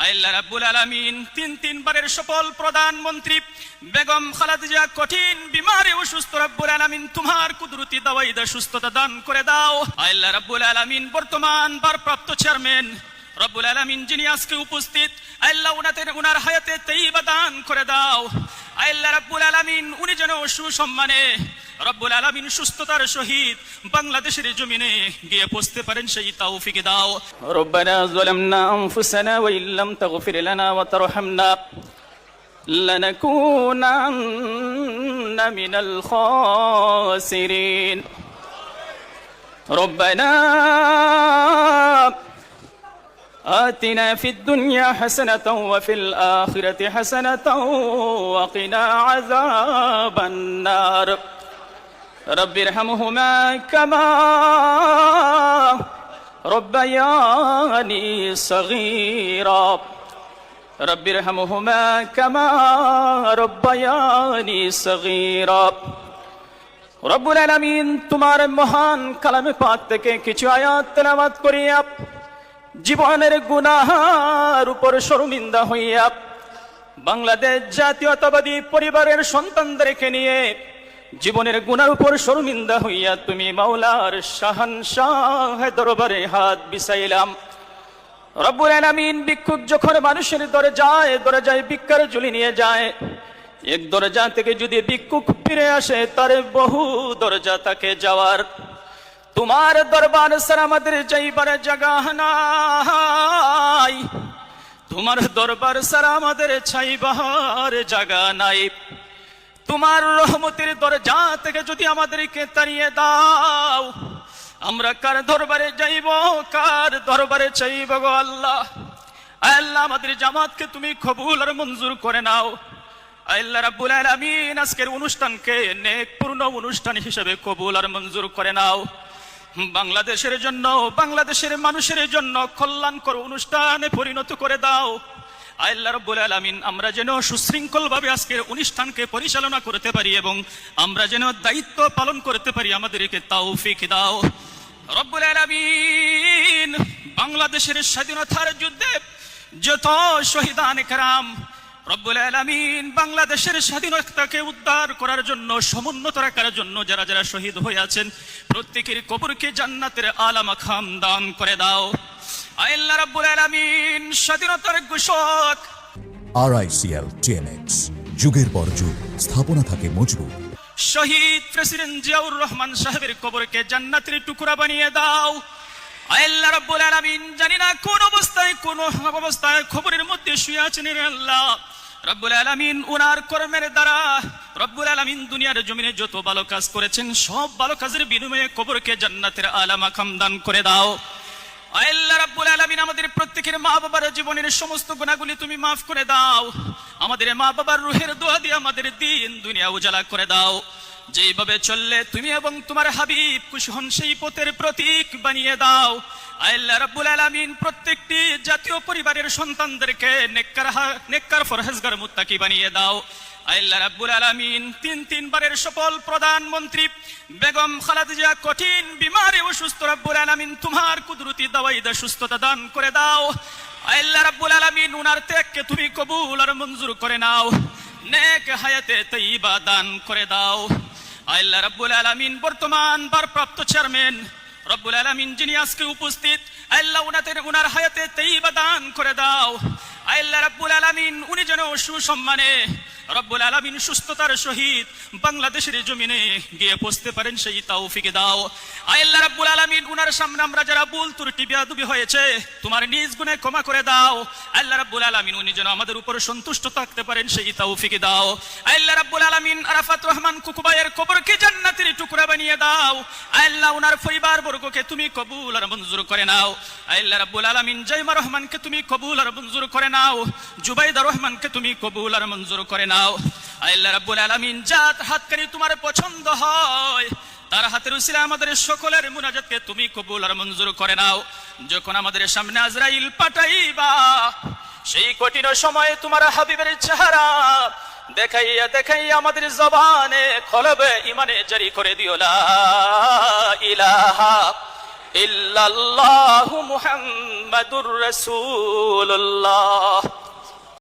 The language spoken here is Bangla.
আল্লাহ রাব্বুল আলামিন তিনবারের সফল প্রধানমন্ত্রী বেগম খালেদা জিয়া কঠিন বিমারে অসুস্থ, রাব্বুল আলামিন তোমার কুদরতি দাওয়াই দা সুস্থতা দান করে দাও। আল্লাহ রাব্বুল আলামিন বর্তমান ভারপ্রাপ্ত চেয়ারম্যান রব্বুল আলামিন যিনি আজকে উপস্থিত, আল্লাহ উনার হায়াতে তাইয়্যিবা দান করে দাও। আল্লাহ রাব্বুল আলামিন উনি যেন সুসম্মানে রব্বুল আলামিন সুস্থতার সহিত বাংলাদেশের জমিনে গিয়ে পৌঁছতে পারেন সেই তৌফিক দাও। রব্বানা যালামনা আনফুসানা ওয়া ইল্লাম তাগফির লানা ওয়া তারহামনা লানাকুনান্না মিনাল খাসিরিন। রব্বানা آتنا في الدنيا حسنة وفي الآخرة حسنة وقنا عذاب النار رب ارحمهما كما ربياني صغيرا رب ارحمهما كما ربياني صغيرا রব্বুল আলামিন তোমার মহান কালামে পাক থেকে কিছু আয়াত তেলাওয়াত করিয়া জীবনের গুনাহের উপর শর্মিন্দা হইয়া বাংলাদেশ জাতীয়তাবাদী পরিবারের সন্তানদেরকে নিয়ে জীবনের গুনার উপর শর্মিন্দা হইয়া তুমি মাওলার শাহানশাহ দরবারে হাত বিছাইলাম। রব্বুল আলামিন ভিক্ষুক যখন মানুষের দরজায় ভিক্ষার ঝুলি নিয়ে যায়, এক দরজা থেকে যদি ভিক্ষুক ফিরে আসে তার বহু দরজা তাকে যাওয়ার। তোমার দরবার ছাড়া আমাদের যাইবার জায়গা নাই, তোমার দরবার ছাড়া আমাদের ছাইবার জায়গা নাই। তোমার রহমতের দরজা থেকে যদি আমাদেরকে তাড়িয়ে দাও, আমরা কার দরবারে যাইব, কার দরবারে চাইব গো আল্লাহ? আল্লাহ আমাদের জামাতকে তুমি কবুল আর মঞ্জুর করে নাও। আল্লাহ রাব্বুল আলামিন আজকের অনুষ্ঠানকে নেকপূর্ণ অনুষ্ঠান হিসেবে কবুল আর মঞ্জুর করে নাও। বাংলাদেশের জন্য, বাংলাদেশের মানুষের জন্য কল্যাণকর অনুষ্ঠানে পরিণত করে দাও। আল্লাহ রাব্বুল আলামিন আমরা যেন সুশৃঙ্খল ভাবে আজকের অনুষ্ঠানকে পরিচালনা করতে পারি এবং আমরা যেন দায়িত্ব পালন করতে পারি, আমাদেরকে তৌফিক দাও। রব্বুল আলামিন বাংলাদেশের স্বাধীনতার যুদ্ধে যত শহীদান کرام রব্বুল আলামিন বাংলাদেশের স্বাধীনতাকে উদ্ধার করার জন্য, সমুন্নত রাখার জন্য যারা যারা শহীদ হয়ে আছেন প্রত্যেকের কবরকে জান্নাতের আলা মাকাম দান করে দাও। আল্লাহ রাব্বুল আলামিন স্বাধীনতার ঘোষক RICL TNX যুগের পর যুগ স্থাপনা থাকে মজবুত। শহীদ প্রেসিডেন্ট জিয়াউর রহমান সাহেবের কবরকে জান্নাতের টুকরা বানিয়ে দাও। আল্লাহ রাব্বুল আলামিন জানি না কোন অবস্থায় কবরের মধ্যে শুয়ে আছেন আল্লাহ রাব্বুল আলামিন, উনার কর্মের দ্বারা রব্বুল আলামিন দুনিয়ার জমিনে যত ভালো কাজ করেছেন সব ভালো কাজের বিনিময়ে কবরকে জান্নাতের আলা মাকাম দান করে দাও। আল্লাহ রাব্বুল আলামিন আমাদের প্রত্যেকের মা বাবার জীবনের সমস্ত গুনাহগুলি তুমি মাফ করে দাও। আমাদের মা বাবার রূহের দোয়া দিয়ে আমাদের দিন দুনিয়া উজালা করে দাও। যেইভাবে চললে তুমি এবং তোমার হাবিব খুশি হন সেই পথের প্রতীক বানিয়ে দাও। আল্লাহ রাব্বুল আলামিন প্রত্যেকটি জাতীয় পরিবারের সন্তানদেরকে নেককার ফরহেজগার মুত্তাকি বানিয়ে দাও। আল্লাহ রাব্বুল আলামিন তিনবারের সফল প্রধানমন্ত্রী বেগম খালেদা জিয়া কঠিন বিমারে অসুস্থ, রাব্বুল আলামিন তোমার কুদরতি দাওয়াই দা সুস্থতা দান করে দাও। আল্লাহ রাব্বুল আলামিন উনার ত্যাগকে তুমি কবুল আর মঞ্জুর করে নাও, নেক হায়াতে তাইয়্যিবা দান করে দাও। আল্লাহ রাব্বুল আলামিন বর্তমান ভারপ্রাপ্ত চেয়ারম্যান রব্বুল আলামিন যিনি আজকে উপস্থিত, আল্লাহ উনার হায়াতে তাইয়্যিবা দান করে দাও। আল্লাহ রাব্বুল আলামিন উনি যেন সুসম্মানে রব্বুল আলামিন সুস্থতার সহিত বাংলাদেশের জমিনে গিয়ে পৌঁছতে পারেন সেই তৌফিক দাও। আল্লাহ রাব্বুল আলামিন উনার সামনে আমরা যারা ভুল ত্রুটি বেয়াদবি হয়েছে তোমার নিজ গুণে ক্ষমা করে দাও। আল্লাহ রাব্বুল আলামিন উনি যেন আমাদের উপর সন্তুষ্ট থাকতে পারেন সেই তৌফিক দাও। আল্লাহ রাব্বুল আলামিন আরাফাত রহমান কুকুবাইয়ের কবরকে জান্নাতের টুকরা বানিয়ে দাও। আল্লাহ উনার পরিবার বর্গকে তুমি কবুল আর মঞ্জুর করে নাও। আল্লাহ রাব্বুল আলামিন জাইমা রহমানকে তুমি কবুল আর মঞ্জুর করে নাও। জুবাইদা রহমানকে তুমি কবুল আর মঞ্জুর করে নাও। আল্লাহ রাব্বুল আলামিন যার হাতকারী তোমার পছন্দ হয় তার হাতের উসিলা আমাদের সকলের মুনাজাতকে তুমি কবুল আর মঞ্জুর করে নাও। যখন আমাদের সামনে আজরাইল পাঠাইবা সেই কঠিন সময়ে তোমার হাবিবের চেহারা দেখাইয়া আমাদের জবানে কলবে ইমানে জারি করে দিও লা ইলাহা ইল্লাল্লাহু মুহাম্মাদুর রাসূলুল্লাহ।